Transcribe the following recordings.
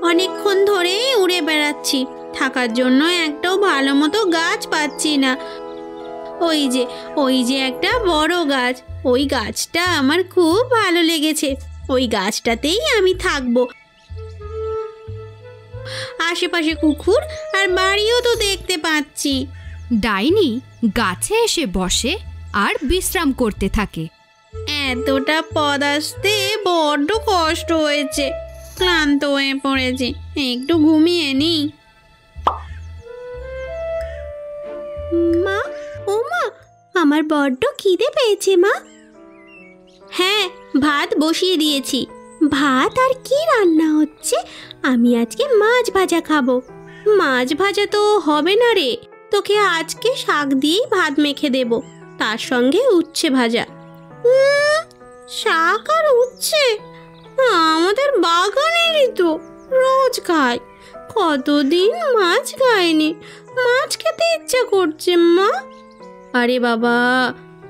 অনেকক্ষণ ধরেই উড়ে বেড়াচ্ছি, থাকার জন্য একটাও ভালো মতো গাছ পাচ্ছি না। ওই যে একটা বড় গাছ, ওই গাছটা আমার খুব ভালো লেগেছে, ওই গাছটাতেই আমি থাকবো। আশেপাশে পুকুর আর বাড়িও তো দেখতে পাচ্ছি। ডাইনি গাছে এসে বসে আর বিশ্রাম করতে থাকে। এতটা পথ আসতে বড্ড কষ্ট হয়েছে, ক্লান্ত হয়ে পড়েছে, একটু ঘুমিয়ে নি। মা, ও মা, আমার বড্ড খিদে পেয়েছে মা। হ্যাঁ, ভাত বসিয়ে দিয়েছি। ভাত আর কি রান্না হচ্ছে? আমি আজকে মাছ ভাজা খাবো। মাছ ভাজা তো হবে না রে, তোকে আজকে শাক দিয়েই ভাত মেখে দেব, তার সঙ্গে উচ্ছে ভাজা। শাক আর উচ্ছে আমাদের বাগানেরই তো, রোজ খাই। কতদিন মাছ খাইনি, মাছ খেতে ইচ্ছা করছে মা। আরে বাবা,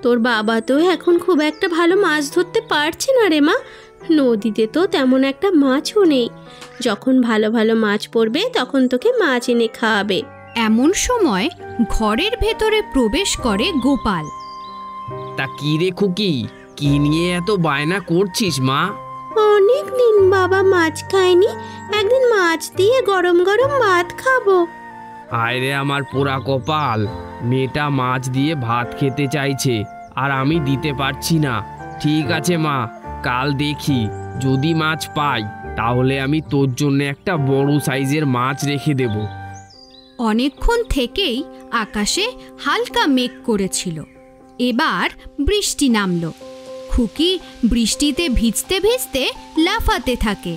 তোর বাবা তো এখন খুব একটা ভালো মাছ ধরতে পারছে না রে মা। নদীতে তো তেমন একটা মাছও নেই। যখন ভালো ভালো মাছ পড়বে তখন তোকে মাছ এনে খাওয়াবে। এমন সময় ঘরের ভেতরে প্রবেশ করে গোপাল। তা কি রে খুকি, কি নিয়ে এত বায়না করছিস মা? অনেক দিন বাবা মাছ খায়নি, একদিন মাছ দিয়ে গরম গরম ভাত খাবো। হায় রে আমার পোড়া কপাল, মেয়েটা মাছ দিয়ে ভাত খেতে চাইছে আর আমি দিতে পারছি না। ঠিক আছে মা, কাল দেখি যদি মাছ পাই তাহলে আমি তোর জন্য একটা বড় সাইজের মাছ রেখে দেব। অনেকক্ষণ থেকেই আকাশে হালকা মেঘ করেছিল। এবার বৃষ্টি নামলো। খুকি বৃষ্টিতে ভিজতে ভিজতে লাফাতে থাকে।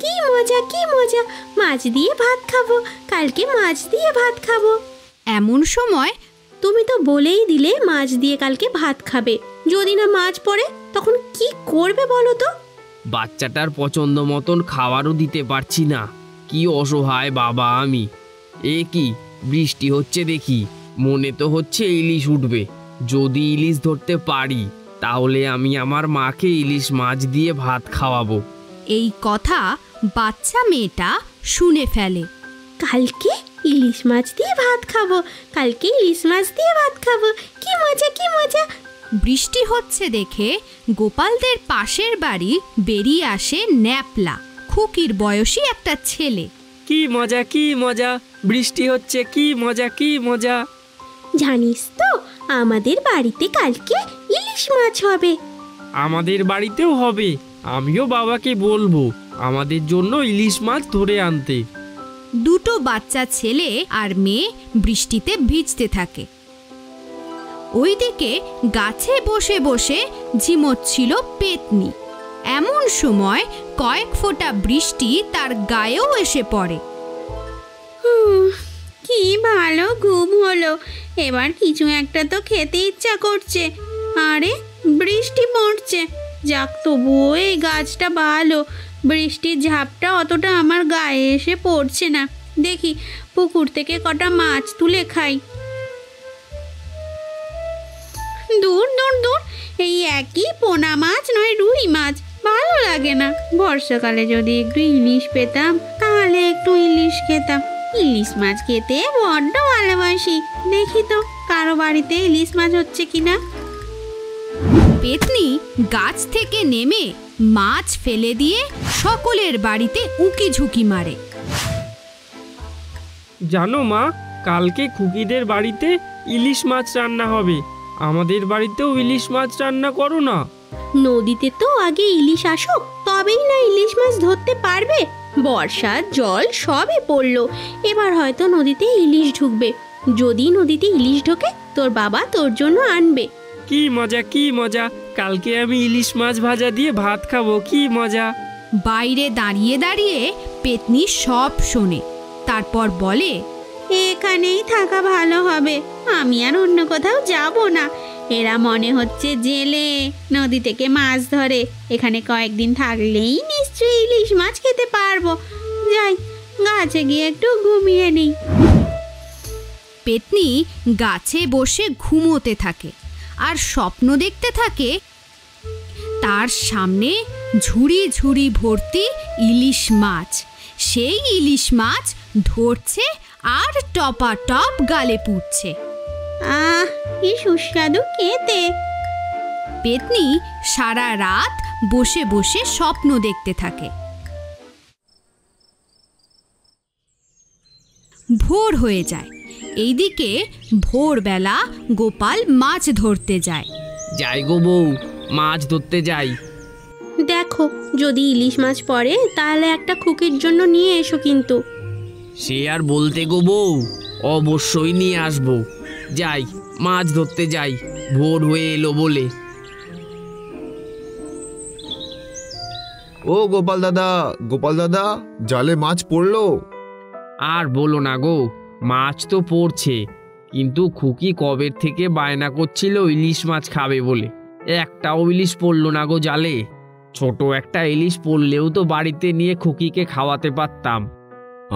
কি মজা, কি মজা, মাছ দিয়ে ভাত খাবো, কালকে মাছ দিয়ে ভাত খাবো। এমন সময় তুমি তো বলেই দিলে মাছ দিয়ে কালকে ভাত খাবে, যদি না মাছ পড়ে তখন কি করবে বলো তো? বাচ্চাটার পছন্দ মতন খাবারও দিতে পারছি না, কি অসহায় বাবা আমি। এ কি বৃষ্টি হচ্ছে দেখি, মনে তো হচ্ছে ইলিশ উঠবে। যদি ইলিশ ধরতে পারি তাহলে আমি আমার মাকে ইলিশ মাছ দিয়ে ভাত খাওয়াবো। এই কথা বাচ্চা মেয়েটা শুনে ফেলে। কালকে ইলিশ মাছ দিয়ে ভাত খাবো, কালকে ইলিশ মাছ দিয়ে ভাত খাবো, কি মজা, কি মজা। বৃষ্টি হচ্ছে দেখে গোপালদের পাশের বাড়ি বেরিয়ে আসে ন্যাপলা, খুকির বয়সী একটা ছেলে। কি মজা, কি মজা, বৃষ্টি হচ্ছে, কি মজা, কি মজা। জানিস তো আমাদের বাড়িতে কালকে ইলিশ মাছ হবে। আমাদের বাড়িতেও হবে, আমিও বাবাকে বলবো আমাদের জন্য ইলিশ মাছ ধরে আনতে। দুটো বাচ্চা ছেলে আর মেয়ে বৃষ্টিতে ভিজতে থাকে। ওইদিকে গাছে বসে বসে ঝিমোচ্ছিল পেতনি। এমন সময় কয়েক ফোঁটা বৃষ্টি তার গায়েও এসে পড়ে। কি ভালো ঘুম হলো, এবার কিছু একটা তো খেতে ইচ্ছা করছে। আরে বৃষ্টি পড়ছে, যাক তবুও এই গাছটা ভালো, বৃষ্টির ঝাপটা অতটা আমার গায়ে এসে পড়ছে না। দেখি পুকুর থেকে কটা মাছ তুলে খাই। দূর দূর দূর, এই একই পোনা মাছ নয় রুই মাছ, ভালো লাগে না। বর্ষাকালে যদি একটু ইলিশ পেতাম তাহলে একটু ইলিশ খেতাম। ইলিশ মাছ খেতে বড্ড ভালোবাসি। দেখি তো কারো বাড়িতে ইলিশ মাছ হচ্ছে কিনা। পেতনি গাছ থেকে নেমে মাছ ফেলে দিয়ে সকলের বাড়িতে উকি ঝুঁকি মারে। জানো মা, কালকে খুকিদের বাড়িতে ইলিশ মাছ রান্না হবে, আমাদের বাড়িতেও ইলিশ মাছ রান্না করো না। নদীতে তো আগে ইলিশ আসুক, তবেই না ইলিশ মাছ ধরতে পারবে। বর্ষার জল সবে পড়লো, এবার হয়তো নদীতে ইলিশ ঢুকবে। যদি নদীতে ইলিশ ঢোকে তোর বাবা তোর জন্য আনবে। কি মজা, কি মজা, কালকে আমি ইলিশ মাছ ভাজা দিয়ে ভাত খাবো, কি মজা। বাইরে দাঁড়িয়ে দাঁড়িয়ে পেতনি সব শোনে, তারপর বলে, এখানেই থাকা ভালো হবে, আমি আর অন্য কোথাও যাব না। এরা মনে হচ্ছে জেলে, নদী থেকে মাছ ধরে, এখানে কয়েকদিন থাকলেই নিশ্চয়ই ইলিশ মাছ খেতে পারবো। যাই গাছে গিয়ে একটু ঘুমিয়ে নিই। পেতনি গাছে বসে ঘুমোতে থাকে আর স্বপ্ন দেখতে থাকে তার সামনে ঝুড়ি ঝুড়ি ভর্তি ইলিশ মাছ। সেই ইলিশ মাছ ধরছে আর টপাটপ গালে পুড়ছে। কি সুস্বাদু খেতে। পেতনি সারা রাত বসে বসে স্বপ্ন দেখতে থাকে। ভোর হয়ে যায়। এইদিকে ভোরবেলা গোপাল মাছ ধরতে যায়। যাই গো বউ, মাছ ধরতে যাই। দেখো, যদি ইলিশ মাছ পড়ে তাহলে একটা খুকির জন্য নিয়ে এসো কিন্তু। সে আর বলতে গো বউ, অবশ্যই নিয়ে আসবো। যাই, মাছ ধরতে যাই, ভোর হয়ে এলো বলে। ও গোপাল দাদা, জালে মাছ পড়লো? আর বলো না গো, মাছ তো পড়ছে, কিন্তু খুকি কবের থেকে বায়না করছিল ইলিশ মাছ খাবে বলে, একটাও ইলিশ পড়লো না গো জালে। ছোট একটা ইলিশ পড়লেও তো বাড়িতে নিয়ে খুকিকে খাওয়াতে পারতাম।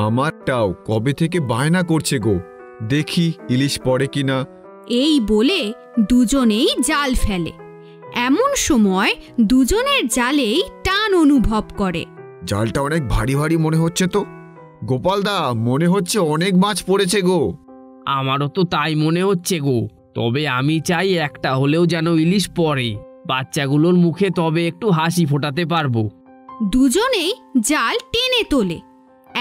আমারটাও কবে থেকে বায়না করছে গো, দেখি ইলিশ পড়ে কিনা। এই বলে দুজনেই জাল ফেলে। এমন সময় দুজনের জালেই টান অনুভব করে। জালটা অনেক ভারী ভারী মনে হচ্ছে তো। গোপাল দা, মনে হচ্ছে অনেক মাছ পড়েছে গো। আমারও তো তাই মনে হচ্ছে গো, তবে আমি চাই একটা হলেও যেন ইলিশ পড়ে, বাচ্চাগুলোর মুখে তবে একটু হাসি ফোটাতে পারবো। দুজনেই জাল টেনে তোলে।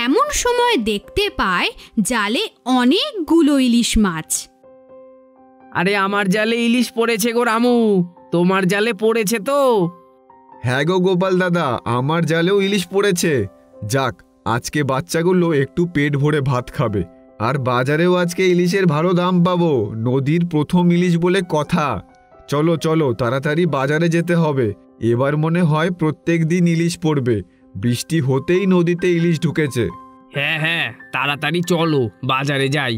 এমন সময় দেখতে পায় জালে অনেকগুলো ইলিশ মাছ। আরে আমার জালে ইলিশ পড়েছে গো রামু, তোমার জালে পড়েছে তো? হ্যাঁ গো গোপাল দাদা, আমার জালেও ইলিশ পড়েছে। যাক, আজকে বাচ্চাগুলো একটু পেট ভরে ভাত খাবে, আর বাজারেও আজকে ইলিশের ভালো দাম পাবো। নদীর প্রথম ইলিশ বলে কথা। চলো চলো, তাড়াতাড়ি বাজারে যেতে হবে। এবার মনে হয় প্রত্যেক দিন ইলিশ পড়বে। বৃষ্টি হতেই নদীতে ইলিশ ঢুকেছে। হ্যাঁ হ্যাঁ, তাড়াতাড়ি চলো, বাজারে যাই।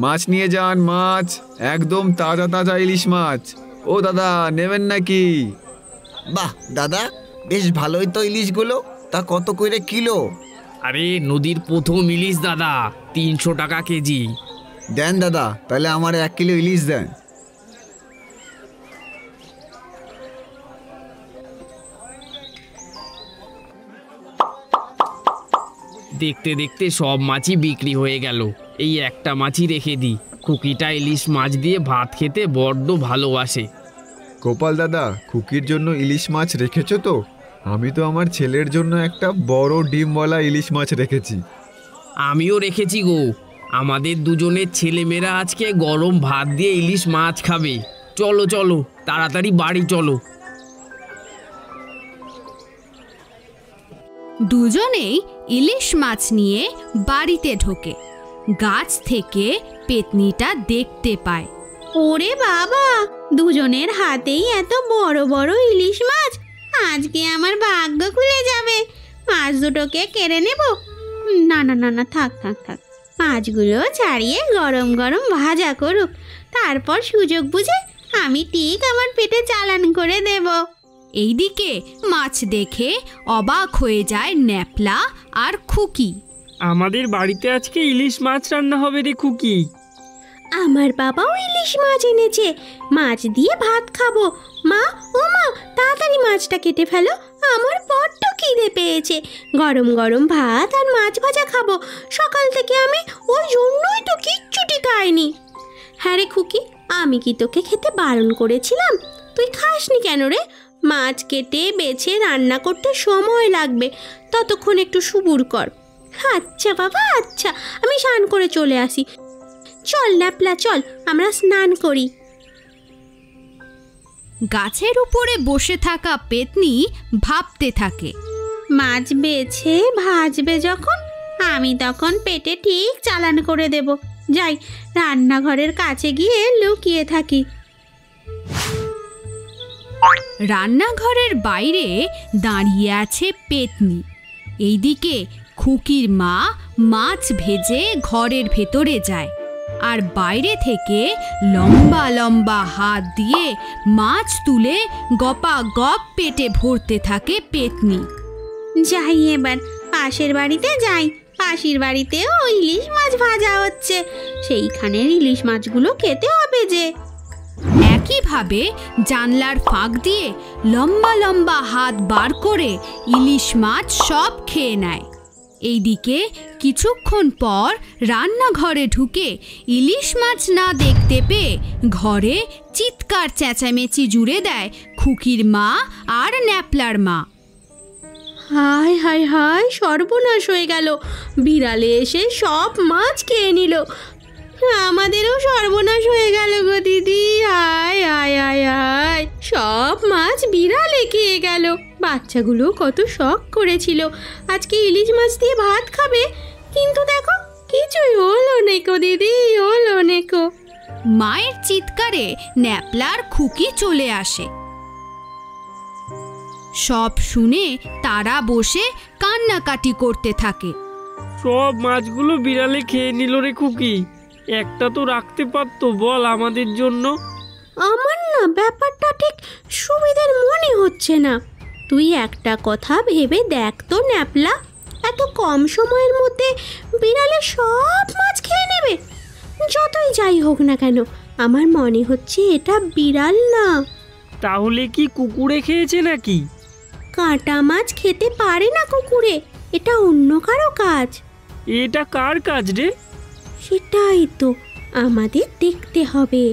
মাছ নিয়ে যান, মাছ একদম তাজা তাজা ইলিশ মাছ। ও দাদা, নেবেন নাকি? বাহ দাদা, বেশ ভালোই তো ইলিশগুলো। তা কত করে কিলো? আরে নদীর প্রথম ইলিশ দাদা, 300 টাকা কেজি। দেন দাদা, তাহলে আমার 1 কিলো ইলিশ দেন। দেখতে দেখতে সব মাছই বিক্রি হয়ে গেল। এই একটা মাছই রেখে দিই, খুকিটা ইলিশ মাছ দিয়ে ভাত খেতে বড্ড ভালোবাসে। গোপাল দাদা, খুকির জন্য ইলিশ মাছ রেখেছো তো? আমি তো আমার ছেলের জন্য একটা বড় ডিমওয়ালা ইলিশ মাছ রেখেছি। আমিও রেখেছি গো, আমাদের দুজনের ছেলেমেয়েরা আজকে গরম ভাত দিয়ে ইলিশ মাছ খাবে। চলো চলো, তাড়াতাড়ি বাড়ি চলো। দুজনেই ইলিশ মাছ নিয়ে বাড়িতে ঢোকে। গাছ থেকে পেতনিটা দেখতে পায়। ওরে বাবা, দুজনের হাতেই এত বড় বড় ইলিশ মাছ। আজকে আমার ভাগ্য খুলে যাবে। মাছ দুটোকে কেড়ে নেব। না না না না, থাক থাক থাক, মাছগুলো ছাড়িয়ে গরম গরম ভাজা করুক, তারপর সুযোগ বুঝে আমি ঠিক আমার পেটে চালান করে দেব। এইদিকে মাছ দেখে অবাক হয়ে যায় ন্যাপলা আর খুকি। আমাদের বাড়িতে আজকে ইলিশ মাছ রান্না হবে রে খুকি। আমার বাবাও ইলিশ মাছ এনেছে, মাছ দিয়ে ভাত খাবো। মা, ও মা, তাড়াতাড়ি মাছটা কেটে ফেলো, আমার বড্ড খিদে পেয়েছে। গরম গরম ভাত আর মাছ ভাজা খাবো। সকাল থেকে আমি ওই জন্যই তো কিচ্ছুটি খাইনি। হ্যাঁ রে খুকি, আমি কি তোকে খেতে বারণ করেছিলাম? তুই খাসনি কেন রে? মাছ কেটে বেছে রান্না করতে সময় লাগবে, ততক্ষণ একটু সবুর কর। আচ্ছা বাবা, আচ্ছা, আমি স্নান করে চলে আসি। চল ন্যাপলা, চল আমরা স্নান করি। গাছের উপরে বসে থাকা পেতনি ভাবতে থাকে। মাছ বেছে ভাজবে যখন, আমি তখন পেটে ঠিক চালান করে দেব। যাই, রান্নাঘরের কাছে গিয়ে লুকিয়ে থাকি। রান্নাঘরের বাইরে দাঁড়িয়ে আছে পেতনি। এইদিকে খুকির মা মাছ ভেজে ঘরের ভেতরে যায়, আর বাইরে থেকে লম্বা লম্বা হাত দিয়ে মাছ তুলে গপা গপ পেটে ভরতে থাকে পেতনি। যাই এবার পাশের বাড়িতে যাই। পাশের বাড়িতেও ইলিশ মাছ ভাজা হচ্ছে, সেইখানের ইলিশ মাছগুলো খেতে হবে যে। এক একইভাবে জানলার ফাঁক দিয়ে লম্বা লম্বা হাত বার করে ইলিশ মাছ সব খেয়ে নেয়। এইদিকে কিছুক্ষণ পর রান্নাঘরে ঢুকে ইলিশ মাছ না দেখতে পেয়ে ঘরে চিৎকার চেঁচামেচি জুড়ে দেয় খুকির মা আর ন্যাপলার মা। হায় হায় হায়, সর্বনাশ হয়ে গেল, বিড়ালে এসে সব মাছ খেয়ে নিল। আমাদেরও সর্বনাশ হয়ে গেল গো দিদি। হায় হায় হায় হায়, সব মাছ বিড়ালে খেয়ে গেল। বাচ্চাগুলো কত শখ করেছিল আজকে ইলিশ মাছ দিয়ে ভাত খাবে, কিন্তু দেখো কিছুই হলো নেকো দিদি, হলো নেকো। মায়ের চিৎকারে ন্যাপলার খুকি চলে আসে। সব শুনে তারা বসে কান্নাকাটি করতে থাকে। সব মাছগুলো বিড়ালে খেয়ে নিল রে খুকি, একটা তো রাখতে পারতো বল আমাদের জন্য। আমার না ব্যাপারটা ঠিক সুবিধার মনে হচ্ছে না। তুই একটা কথা ভেবে দেখ তো ন্যাপলা, এত কম সময়ের মধ্যে বিড়ালে সব মাছ খেয়ে নেবে? যতই যাই হোক না কেন, আমার মনে হচ্ছে এটা বিড়াল না। তাহলে কি কুকুরে খেয়েছে নাকি? কাঁটা মাছ খেতে পারে না কুকুরে, এটা অন্য কারো কাজ। এটা কার কাজ রে? সেটাই তো আমাদের দেখতে হবে।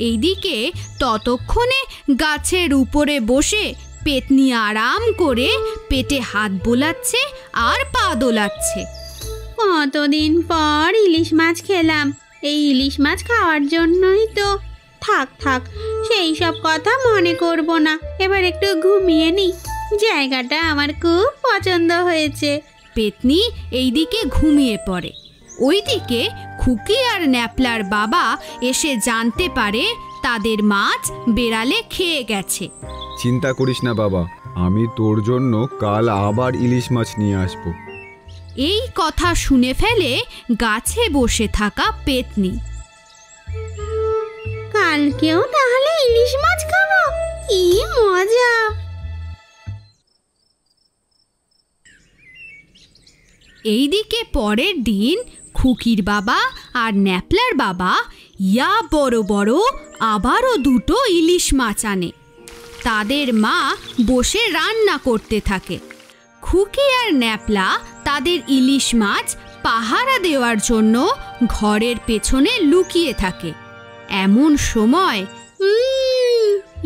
এইদিকে ততক্ষণে গাছের উপরে বসে পেতনি আরাম করে পেটে হাত বোলাচ্ছে আর পা দোলাচ্ছে। কতদিন পর ইলিশ মাছ খেলাম, এই ইলিশ মাছ খাওয়ার জন্যই তো। থাক থাক, সেই সব কথা মনে করব না, এবার একটু ঘুমিয়ে নিই। জায়গাটা আমার খুব পছন্দ হয়েছে। পেতনি এইদিকে ঘুমিয়ে পড়ে। ওইদিকে খুকি আর ন্যাপলার বাবা এসে জানতে পারে তাদের মাছ বেড়ালে খেয়ে গেছে। চিন্তা করিস না বাবা, আমি তোর জন্য কাল আবার ইলিশ মাছ নিয়ে আসবো। এই কথা শুনে ফেলে গাছে বসে থাকা পেতনি। কালকেও তাহলে ইলিশ মাছ খাবো, কি মজা! এইদিকে পরের দিন খুকির বাবা আর ন্যাপলার বাবা ইয়া বড় বড় আবারও দুটো ইলিশ মাছ আনে। তাদের মা বসে রান্না করতে থাকে। খুকি আর ন্যাপলা তাদের ইলিশ মাছ পাহারা দেওয়ার জন্য ঘরের পেছনে লুকিয়ে থাকে। এমন সময়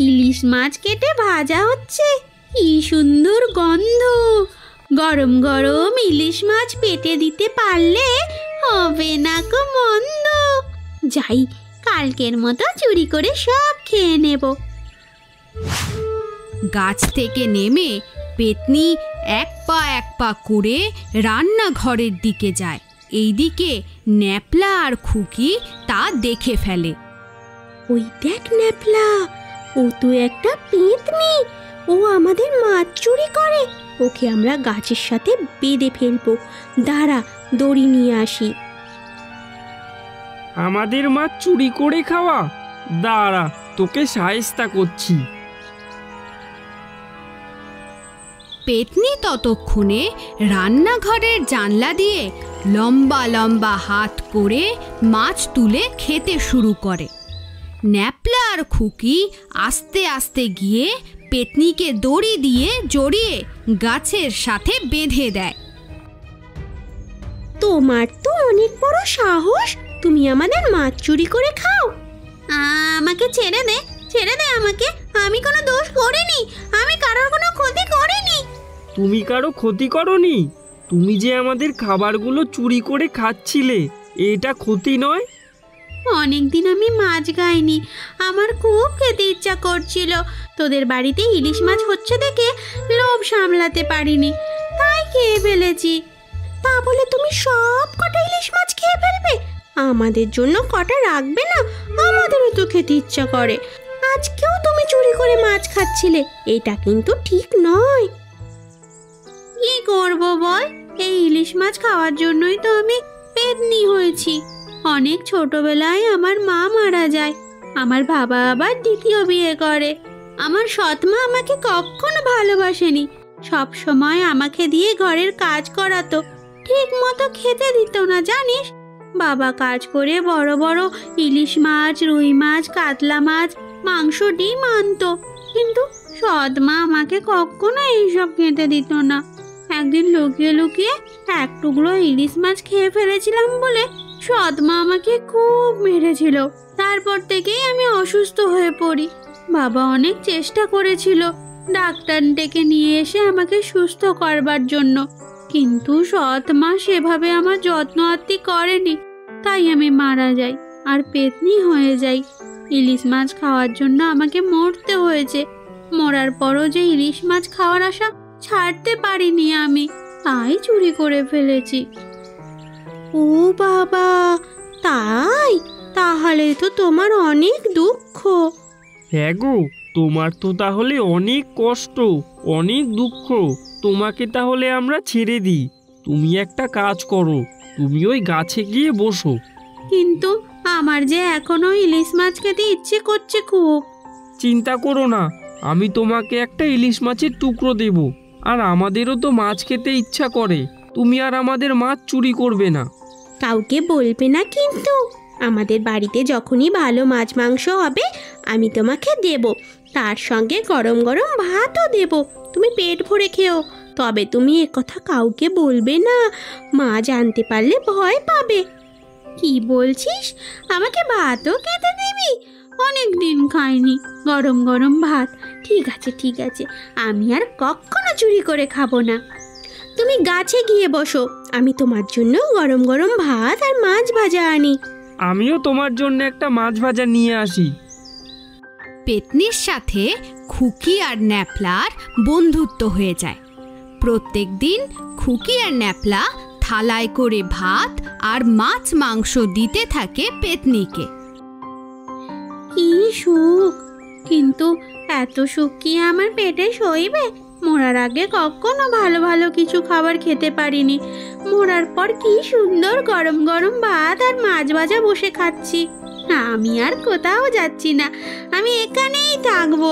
ইলিশ মাছ কেটে ভাজা হচ্ছে, কি সুন্দর গন্ধ! গরম গরম ইলিশ মাছ পেটে দিতে পারলে হবে না কো মন্দ। যাই, কালকের মতো চুরি করে সব খেয়ে নেব। গাছ থেকে নেমে পেতনি এক পা করে রান্নাঘরের দিকে যায়। এইদিকে ন্যাপলা আর খুকি তা দেখে ফেলে। ওই দেখ ন্যাপলা, ও তো একটা পেতনি, ও আমাদের মাছ চুরি করে। ওকে আমরা গাছের সাথে বেঁধে ফেলবো। দাঁড়া, দড়ি নিয়ে আসি। আমাদের মাছ চুরি করে খাওয়া? দাঁড়া, তোকে শায়েস্তা করছি। পেতনি ততক্ষণে রান্নাঘরের জানলা দিয়ে লম্বা লম্বা হাত করে মাছ তুলে খেতে শুরু করে। ন্যাপলা আর খুকি আস্তে আস্তে গিয়ে পেতনিকে দড়ি দিয়ে জড়িয়ে গাছের সাথে বেঁধে দেয়। তোমার তো অনেক বড় সাহস, তুমি আমাদের মাছ চুরি করে খাও। আমাকে ছেড়ে দে, ছেড়ে দে আমাকে, আমি কোনো দোষ করিনি, আমি কারোর কোনো ক্ষতি করিনি। তুমি কারো ক্ষতি করনি? তুমি যে আমাদের খাবারগুলো চুরি করে খাচ্ছিলে, এটা ক্ষতি নয়? অনেকদিন আমি মাছ খাইনি, আমার খুব খেতে ইচ্ছা করছিল। তোদের বাড়িতে ইলিশ মাছ হচ্ছে দেখে লোভ সামলাতে পারিনি, তাই খেয়ে ফেলেছি। তা বলে তুমি সব কটা ইলিশ মাছ খেয়ে ফেলবে? আমাদের জন্য কটা রাখবে না? আমাদেরও তো খেতে ইচ্ছা করে। আজকেও তুমি চুরি করে মাছ খাচ্ছিলে, এটা কিন্তু ঠিক নয়। কি করব বল, এই ইলিশ মাছ খাওয়ার জন্যই তো আমি পেতনি হয়েছি। অনেক ছোটবেলায় আমার মা মারা যায়, আমার বাবা আবার দ্বিতীয় বিয়ে করে। আমার সৎ মা আমাকে কখনো ভালোবাসেনি, সব সময় আমাকে দিয়ে ঘরের কাজ করাতো, ঠিক মতো খেতে দিত না জানিস। বাবা কাজ করে বড় বড় ইলিশ মাছ, রুই মাছ, কাতলা মাছ, মাংস, ডিম আনতো, কিন্তু সৎ মা আমাকে কখনো এইসব খেতে দিত না। একদিন লুকিয়ে লুকিয়ে এক টুকরো ইলিশ মাছ খেয়ে ফেলেছিলাম বলে সৎ মা আমাকে খুব মেরেছিল। তারপর থেকেই আমি অসুস্থ হয়ে পড়ি। বাবা অনেক চেষ্টা করেছিল ডাক্তার ডেকে নিয়ে এসে আমাকে সুস্থ করবার জন্য, কিন্তু সৎ মা সেভাবে আমার যত্ন আত্তি করেনি। তাই আমি মারা যাই আর পেতনি হয়ে যাই। ইলিশ মাছ খাওয়ার জন্য আমাকে মরতে হয়েছে। মরার পরও যে ইলিশ মাছ খাওয়ার আশা ছাড়তে পারিনি আমি, তাই চুরি করে ফেলেছি। ও বাবা, তাই? তাহলে তো তোমার অনেক দুঃখ। হ্যাঁ গো, তোমার তো তাহলে অনেক কষ্ট, অনেক দুঃখ। তোমাকে তাহলে আমরা ছেড়ে দিই। তুমি একটা কাজ করো, তুমি ওই গাছে গিয়ে বসো। কিন্তু আমার যে এখনো ইলিশ মাছ খেতে ইচ্ছে করছে খুব। চিন্তা করো না, আমি তোমাকে একটা ইলিশ মাছের টুকরো দেব। আর আমাদেরও তো মাছ খেতে ইচ্ছা করে, তুমি আর আমাদের মাছ চুরি করবে না। কাউকে বলবে না কিন্তু। আমাদের বাড়িতে যখনই ভালো মাছ মাংস হবে আমি তোমাকে দেব, তার সঙ্গে গরম গরম ভাতও দেব। তুমি পেট ভরে খেও, তবে তুমি একথা কাউকে বলবে না, মা জানতে পারলে ভয় পাবে। কি বলছিস? আমাকে ভাতও খেতে দিবি? অনেক দিন খাইনি গরম গরম ভাত। ঠিক আছে ঠিক আছে, আমি আর কখনো চুরি করে খাবো না। তুমি গাছে গিয়ে বসো, আমি তোমার জন্য গরম গরম ভাত আর মাছ ভাজা আনি। আমিও তোমার জন্য একটা মাছ ভাজা নিয়ে আসি। পেতনির সাথে খুকি আর ন্যাপলার বন্ধুত্ব হয়ে যায়। প্রত্যেক দিন খুকি আর ন্যাপলা থালায় করে ভাত আর মাছ মাংস দিতে থাকে পেতনিকে। কি সুখ! কিন্তু এত সুখ কি আমার পেটে সইবে? মরার আগে কখনো ভালো ভালো কিছু খাবার খেতে পারিনি। মরার পর কি সুন্দর গরম গরম ভাত আর মাছ ভাজা বসে খাচ্ছি। আমি আর কোথাও যাচ্ছি না, আমি এখানেই থাকবো।